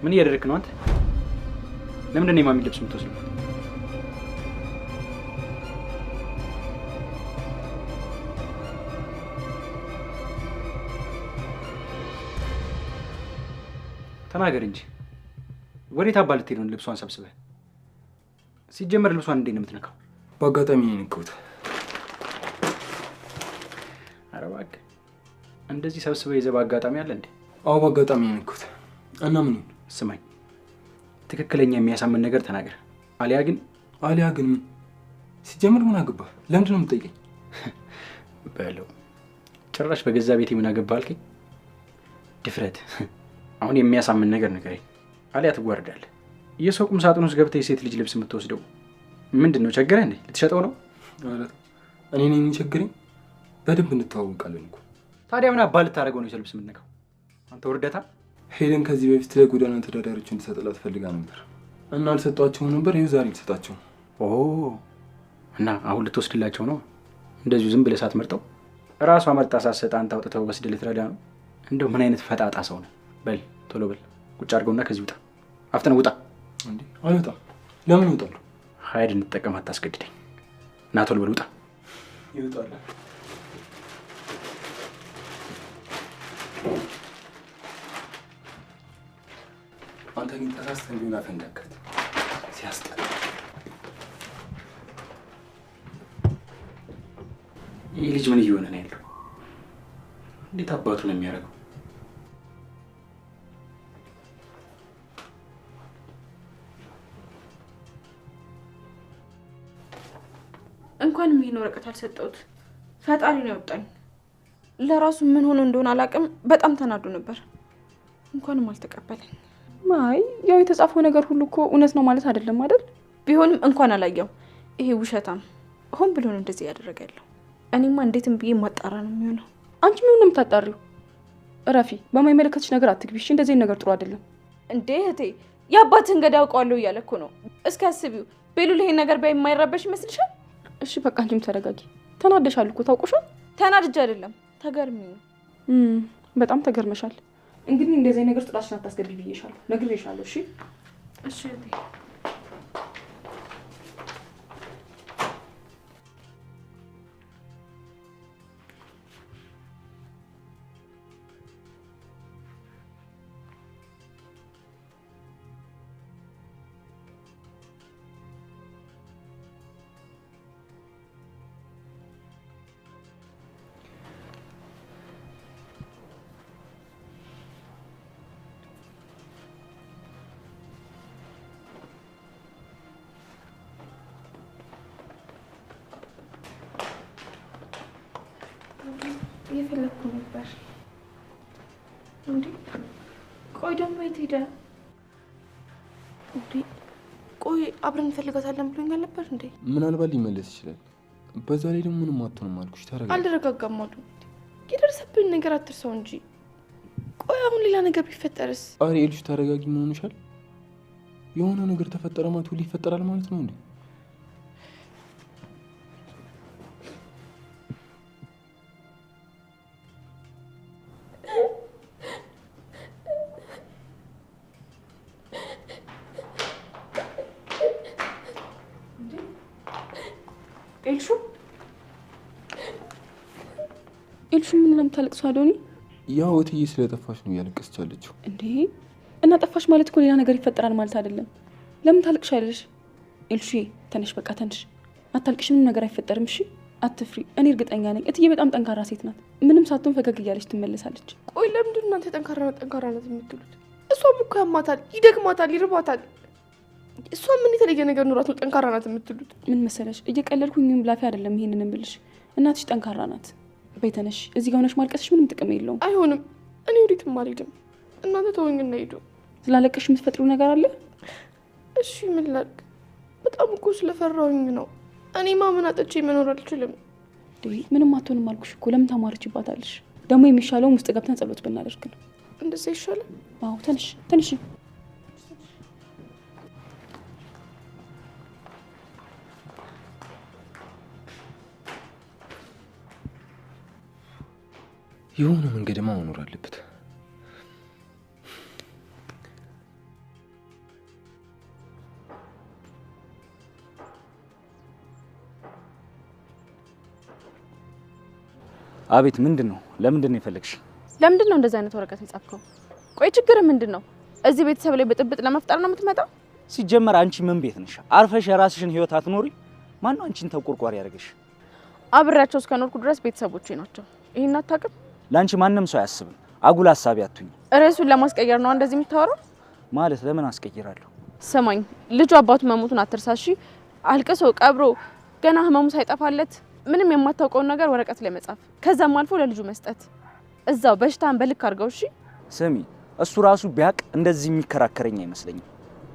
ምን እያደረክ ነው አንተ? ለምንድን ነው የማሚ ልብስ የምትወስደው? ተናገር እንጂ ወዴት አባ ልትሄድ ነው? ልብሷን ሰብስበህ ሲጀመር ልብሷን እንዴት ነው የምትነካው? በአጋጣሚ ነው የነካሁት። ኧረ እባክህ እንደዚህ ሰብስበህ ይዘህ በአጋጣሚ አለ እንዴ? አዎ በአጋጣሚ ነው የነካሁት። እና ምን ይሁን? ስማኝ፣ ትክክለኛ የሚያሳምን ነገር ተናገር። አሊያ ግን ምን? ሲጀመር ምን አገባህ? ለምንድን ነው የምትጠይቀኝ? በለው ጭራሽ በገዛ ቤቴ ምን አገባህ አልከኝ? ድፍረት! አሁን የሚያሳምን ነገር ንገረኝ፣ አሊያ ትዋርዳለህ። የሰው ቁም ሳጥን ውስጥ ገብተህ የሴት ልጅ ልብስ የምትወስደው ምንድን ነው? ቸገረህ እንዴ? ልትሸጠው ነው? እኔ ነኝ ቸገረኝ? በደንብ እንተዋወቃለን እኮ። ታዲያ ምን አባ ልታደርገው ነው ልብስ የምትነካው? አንተ ውርደታ! ሄደን ከዚህ በፊት ለጎዳና ተዳዳሪዎች እንድሰጥላት ፈልጋ ነበር እና አልሰጧቸውም ነበር። ይኸው ዛሬ ልሰጣቸው። ኦ እና አሁን ልትወስድላቸው ነው? እንደዚሁ ዝም ብለህ ሳትመርጠው እራሷ መርጣ ሳትሰጥ አንተ አውጥተው ወስደህ ልትረዳ ነው? እንደው ምን አይነት ፈጣጣ ሰው ነው? በል ቶሎ በል ቁጭ አድርገውና ከዚህ ውጣ። አፍጥነህ ውጣ። እንዴ አልወጣም። ለምን እወጣለሁ? ኃይል እንጠቀም፣ አታስገድደኝ። እና ቶሎ በል ውጣ። ይወጣል። አንተ ግን ተሳስተህ ቢሆን አፈ እንዳትከፍት። ሲያስጠላ። ይህ ልጅ ምን እየሆነ ነው ያለው? እንዴት አባቱ ነው የሚያደርገው? እንኳንም ይሄን ወረቀት አልሰጠሁት። ፈጣሪ ነው ያወጣኝ። ለራሱ ምን ሆኖ እንደሆነ አላውቅም። በጣም ተናዶ ነበር። እንኳንም አልተቀበለኝ። ማይ ያው የተጻፈው ነገር ሁሉ እኮ እውነት ነው ማለት አይደለም አይደል? ቢሆንም እንኳን አላየው። ይሄ ውሸታም ሆን ብሎ ነው እንደዚህ ያደረገ ያለው። እኔማ እንዴትም ብዬ ማጣራ ነው የሚሆነው። አንቺ ምን የምታጣሪው? እረፊ። በማይመለከትሽ ነገር አትግቢሽ። እንደዚህ ነገር ጥሩ አይደለም። እንዴ እህቴ፣ የአባትህን ገዳይ አውቀዋለሁ እያለ እኮ ነው። እስኪ አስቢው። ቤሉል ይሄን ነገር የማይረበሽ ይመስልሻል? እሺ በቃ አንቺም ተረጋጊ። ተናደሻል እኮ ታውቆሻል። ተናድጄ አይደለም ተገርሚ ነው። በጣም ተገርመሻል። እንግዲህ እንደዚህ ነገር ጥላሽን አታስገቢ ብዬሻለሁ፣ ነግሬሻለሁ። እሺ እሺ እህቴ። እየፈለኩ ነበር። እንዴ ቆይ ደግሞ የት ሄደ? እንዴ ቆይ አብረን እንፈልጋታለን ብሎኛል ነበር እንዴ? ምናልባት ሊመለስ ይችላል። በዛ ላይ ደግሞ ምንም አትሆንም አልኩሽ። ተረጋጋ። አልተረጋጋም አሉ። የደረሰብን ነገር አትርሰው እንጂ። ቆይ አሁን ሌላ ነገር ቢፈጠርስ? አሬ ኤልሽ ተረጋጊ። ምን ሆነሻል? የሆነ ነገር ተፈጠረ ማለት ሁሉ ይፈጠራል ማለት ነው እንዴ? ኤልሹ ምን ለምታለቅሰው አዶኒ? ያው እትዬ ስለጠፋሽ ነው እያለቀሰች ያለችው። እንዴ እና ጠፋሽ ማለት እኮ ሌላ ነገር ይፈጠራል ማለት አይደለም። ለምን ታለቅሻለሽ? ኤልሹ ተነሽ፣ በቃ ተነሽ። አታልቅሽ፣ ምንም ነገር አይፈጠርም። እሺ አትፍሪ። እኔ እርግጠኛ ነኝ እትዬ በጣም ጠንካራ ሴት ናት። ምንም ሳትሆን ፈገግ እያለች ትመለሳለች። ቆይ ለምንድን ነው እናንተ ጠንካራ ናት የምትሉት? እሷም እኮ ያማታል፣ ይደግማታል፣ ይርባታል። እሷ ምን የተለየ ነገር ኖራት ነው ጠንካራ ናት የምትሉት? ምን መሰለሽ፣ እየቀለድኩኝ ምንም ላፊ አይደለም ይሄንን እምልሽ። እናትሽ ጠንካራ ናት። በይተነሽ እዚህ ጋር ሆነሽ ማልቀስሽ ምንም ጥቅም የለውም። አይሆንም። እኔ ወዴትም አልሄድም። እናንተ ተወኝና ሂዱ። ስላለቀሽ የምትፈጥሪው ነገር አለ? እሺ ምን ላድርግ? በጣም እኮ ስለፈራሁኝ ነው። እኔማ ምን አጥቼ መኖር አልችልም። ምንም አትሆንም አልኩሽ እኮ። ለምን ታማርችባታለሽ? ደግሞ የሚሻለውም ውስጥ ገብተን ጸሎት ብናደርግ ነው። እንደዛ ይሻላል? አዎ ተነሽ፣ ተነሽ። የሆነ መንገድማ መኖር አለበት። አቤት። ምንድነው? ለምንድነው የፈለግሽ? ለምንድነው እንደዛ አይነት ወረቀት የጻፍከው? ቆይ ችግር ምንድነው? እዚህ ቤተሰብ ላይ ብጥብጥ ለመፍጠር ነው የምትመጣው? ሲጀመር አንቺ ምን ቤት ነሽ? አርፈሽ የራስሽን ህይወት አትኖሪ? ማን ነው አንቺን ተቆርቋሪ ያደርግሽ? አብሬያቸው እስከኖርኩ ድረስ ቤተሰቦቼ ናቸው። ይሄን አታውቅም? ላንቺ ማንንም ሰው አያስብም። አጉል ሐሳብ አትሁኝ። ርዕሱን ለማስቀየር ነው እንደዚህ የምታወራው? ማለት ለምን አስቀይራለሁ? ስማኝ፣ ልጁ አባቱ መሞቱን አትርሳሺ። አልቅሶ ቀብሮ ገና ህመሙ ሳይጠፋለት ምንም የማታውቀውን ነገር ወረቀት ላይ መጻፍ፣ ከዛም አልፎ ለልጁ መስጠት፣ እዛው በሽታን በልክ አድርገው። እሺ ስሚ፣ እሱ ራሱ ቢያቅ እንደዚህ የሚከራከረኝ አይመስለኝም።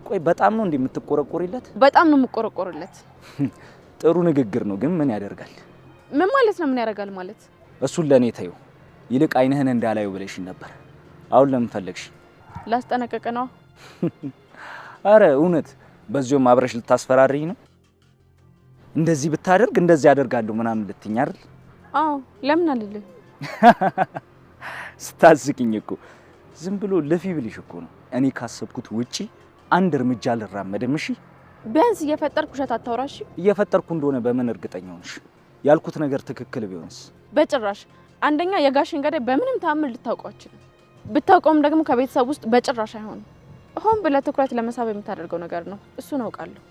ቆይ በጣም ነው እንደምትቆረቆሪለት? በጣም ነው የምቆረቆርለት። ጥሩ ንግግር ነው፣ ግን ምን ያደርጋል? ምን ማለት ነው? ምን ያደርጋል ማለት? እሱን ለኔ ተይው። ይልቅ አይንህን እንዳላዩ ብለሽኝ ነበር። አሁን ለምን ፈለግሽ? ላስጠነቀቀ ነው። አረ እውነት፣ በዚያም አብረሽ ልታስፈራሪኝ ነው? እንደዚህ ብታደርግ እንደዚህ ያደርጋለሁ ምናምን ልትኝ አይደል? አዎ፣ ለምን አልልህ? ስታስቂኝ እኮ ዝም ብሎ ልፊ ብልሽ እኮ ነው። እኔ ካሰብኩት ውጪ አንድ እርምጃ አልራመድም። እሺ ቢያንስ እየፈጠርኩ ውሸት አታውራሽ። እየፈጠርኩ እንደሆነ በምን እርግጠኛ ሆንሽ? ያልኩት ነገር ትክክል ቢሆንስ? በጭራሽ። አንደኛ የጋሽን ገዳይ በምንም ተአምር ልታውቀው አትችልም። ብታውቀውም ደግሞ ከቤተሰብ ውስጥ በጭራሽ አይሆንም። ሆን ብለህ ትኩረት ለመሳብ የምታደርገው ነገር ነው። እሱን አውቃለሁ።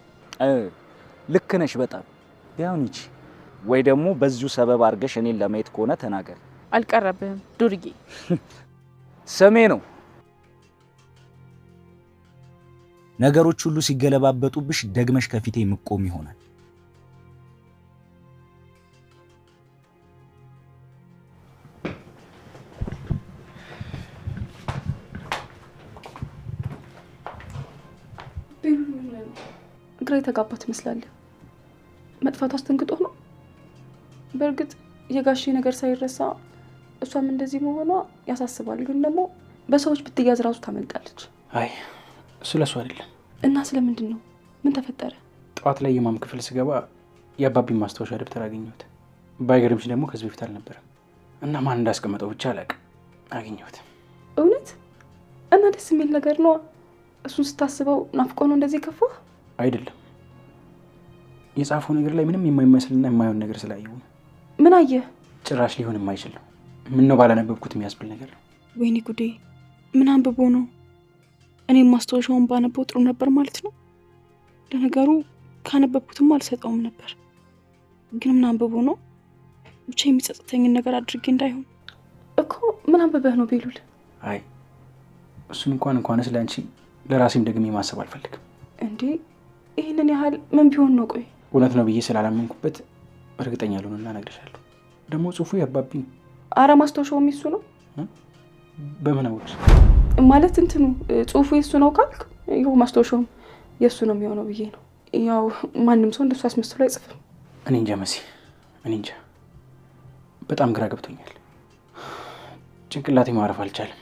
ልክ ነሽ በጣም። ቢያውን ይቺ ወይ ደግሞ በዚሁ ሰበብ አድርገሽ እኔን ለማየት ከሆነ ተናገር። አልቀረብህም ዱርዬ። ስሜ ነው። ነገሮች ሁሉ ሲገለባበጡብሽ ደግመሽ ከፊቴ ምቆም ይሆናል። ግራ የተጋባ ትመስላለህ። መጥፋቱ አስደንግጦ ነው። በእርግጥ የጋሼ ነገር ሳይረሳ እሷም እንደዚህ መሆኗ ያሳስባል። ግን ደግሞ በሰዎች ብትያዝ ራሱ ታመልጣለች። አይ ስለሱ አይደለም። እና ስለምንድን ነው? ምን ተፈጠረ? ጠዋት ላይ የማም ክፍል ስገባ የአባቢን ማስታወሻ ደብተር አገኘሁት። ባይገርምሽ ደግሞ ከዚህ በፊት አልነበረም እና ማን እንዳስቀመጠው ብቻ አላውቅም፣ አገኘሁት። እውነት? እና ደስ የሚል ነገር ነው። እሱን ስታስበው ናፍቆ ነው እንደዚህ ከፋ? አይደለም፣ የጻፈው ነገር ላይ ምንም የማይመስልና የማይሆን ነገር ስላየው ነው። ምን አየህ? ጭራሽ ሊሆን የማይችል ነው። ምን ነው ባላነበብኩት የሚያስብል ነገር ነው። ወይኔ ጉዴ! ምን አንብቦ ነው? እኔም ማስታወሻውን ባነበው ጥሩ ነበር ማለት ነው። ለነገሩ ካነበብኩትም አልሰጠውም ነበር። ግን ምን አንብቦ ነው? ብቻ የሚጸጽተኝን ነገር አድርጌ እንዳይሆን እኮ። ምን አንብበህ ነው ቤሉል? አይ እሱን እንኳን ስለ አንቺ ለራሴም ደግሜ ማሰብ አልፈልግም። እንዴ ይህንን ያህል ምን ቢሆን ነው? ቆይ እውነት ነው ብዬ ስላላመንኩበት እርግጠኛ ልሆንና እነግርሻለሁ። ደግሞ ጽሁፉ ያባቢ ነው። አረ ማስታወሻውም የሱ ነው። በምን አወቅሽ? ማለት እንትኑ ጽሁፉ የሱ ነው ካልክ ይኸው ማስታወሻውም የሱ ነው የሚሆነው ብዬ ነው። ያው ማንም ሰው እንደሱ አስመስሎ አይጽፍም። እኔ እንጃ መሲ፣ እኔ እንጃ። በጣም ግራ ገብቶኛል። ጭንቅላቴ ማረፍ አልቻለም።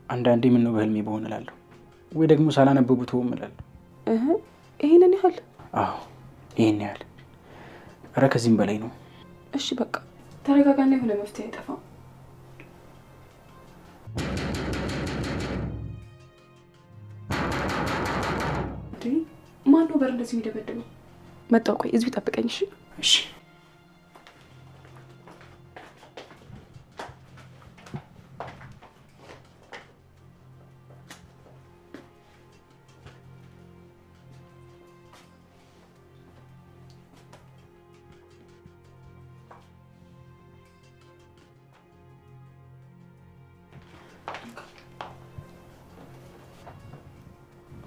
አንዳንዴ ምን ነው በህልሜ በሆነ እላለሁ፣ ወይ ደግሞ ሳላነበቡት ሆም እላለሁ። ይሄንን ያህል? አዎ ይሄን ያህል። ኧረ ከዚህም በላይ ነው። እሺ በቃ ተረጋጋና የሆነ መፍትሄ አይጠፋም። ማን ነው በር እንደዚህ የሚደበድበው? መጣሁ። ቆይ እዚሁ ጠብቀኝ። እሺ እሺ።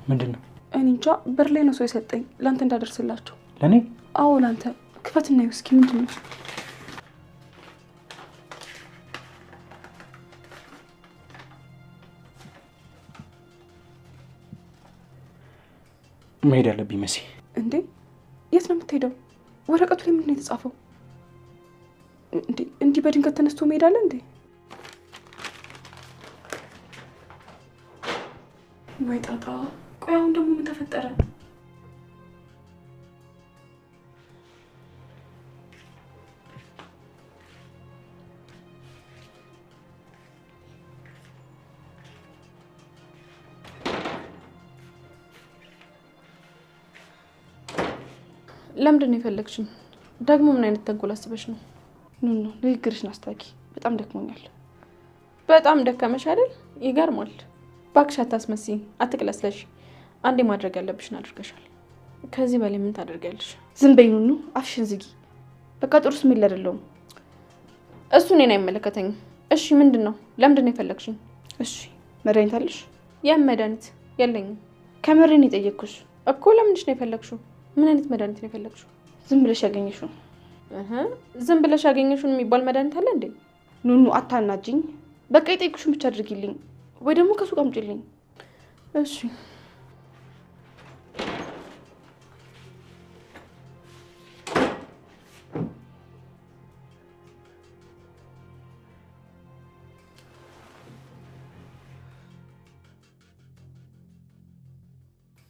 ምንድን ነው? እኔ እንጃ። በር ላይ ነው ሰው የሰጠኝ ላንተ እንዳደርስላቸው። ለኔ? አዎ ላንተ። ክፈትና ይው እስኪ ምንድን ነው? መሄድ አለብኝ መሲ። እንዴ የት ነው የምትሄደው? ወረቀቱ ላይ ምንድን ነው የተጻፈው? እንዴ እንዲህ በድንገት ተነስቶ መሄድ አለ እንዴ? ወይ ጣጣ! ቆይ አሁን ደግሞ ምን ተፈጠረ? ለምንድን ነው የፈለግሽኝ? ደግሞ ምን አይነት ተንኮል አስበሽ ነው? ኑኑ ንግግርሽን አስታኪ። በጣም ደክሞኛል። በጣም ደከመሽ አይደል? ይገርማል። እባክሽ አታስመስይ፣ አትቅለስለሽ። አንዴ ማድረግ ያለብሽን አድርገሻል። ከዚህ በላይ ምን ታደርጊያለሽ? ዝም በይ ኑኑ፣ አፍሽን ዝጊ። በቃ ጥሩ ስሜት አይደለሁም። እሱ እኔን አይመለከተኝም። እሺ ምንድን ነው? ለምንድን ነው የፈለግሽኝ? እሺ መድኃኒት አለሽ? ያን መድኃኒት የለኝም። ከምሬን የጠየቅኩሽ እኮ። ለምንድን ነው የፈለግሽው? ምን አይነት መድኃኒት ነው የፈለግሽው? ዝም ብለሽ ያገኘሽው። ዝም ብለሽ ያገኘሽውን የሚባል መድኃኒት አለ እንዴ? ኑኑ አታናጅኝ። በቃ የጠየቅሽውን ብቻ አድርጊልኝ፣ ወይ ደግሞ ከሱቅ አምጪልኝ። እሺ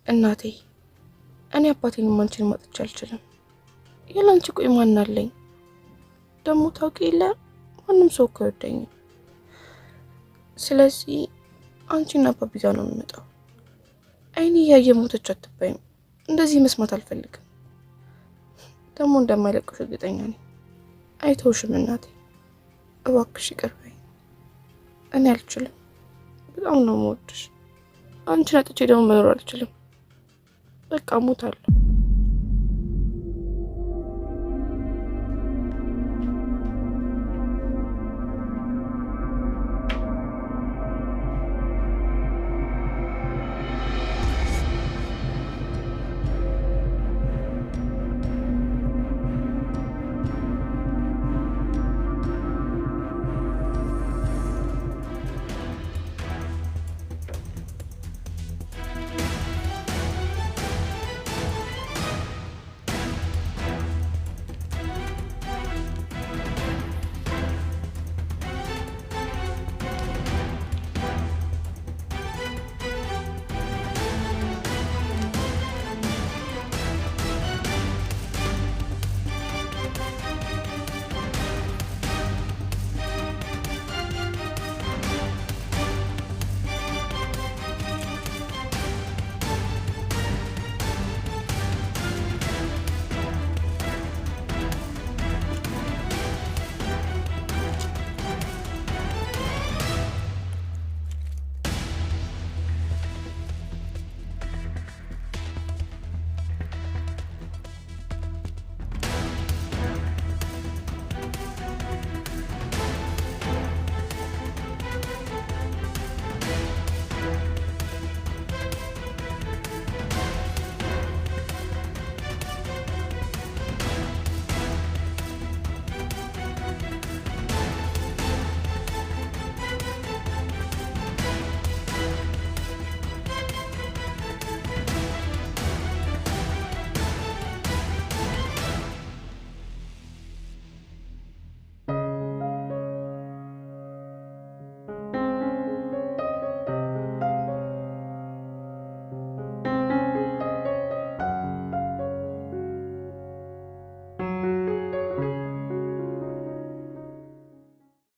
እናቴ እኔ አባቴን አንቺን ማጥቻ አልችልም። ያላንቺ ቆይ ማን አለኝ? ደግሞ ታውቂ የለ ማንም ሰው እኮ አይወደኝም። ስለዚህ አንቺና አባቢ ጋር ነው የምመጣው። አይኔ እያየ ሞተች አትባይም። እንደዚህ መስማት አልፈልግም። ደግሞ እንደማይለቅሽ እርግጠኛ ነኝ። አይተውሽም እናቴ፣ እባክሽ ይቅር በይኝ። እኔ አልችልም። በጣም ነው የምወድሽ። አንቺን አጥቼ ደግሞ መኖር አልችልም። በቃ ሞታለሁ።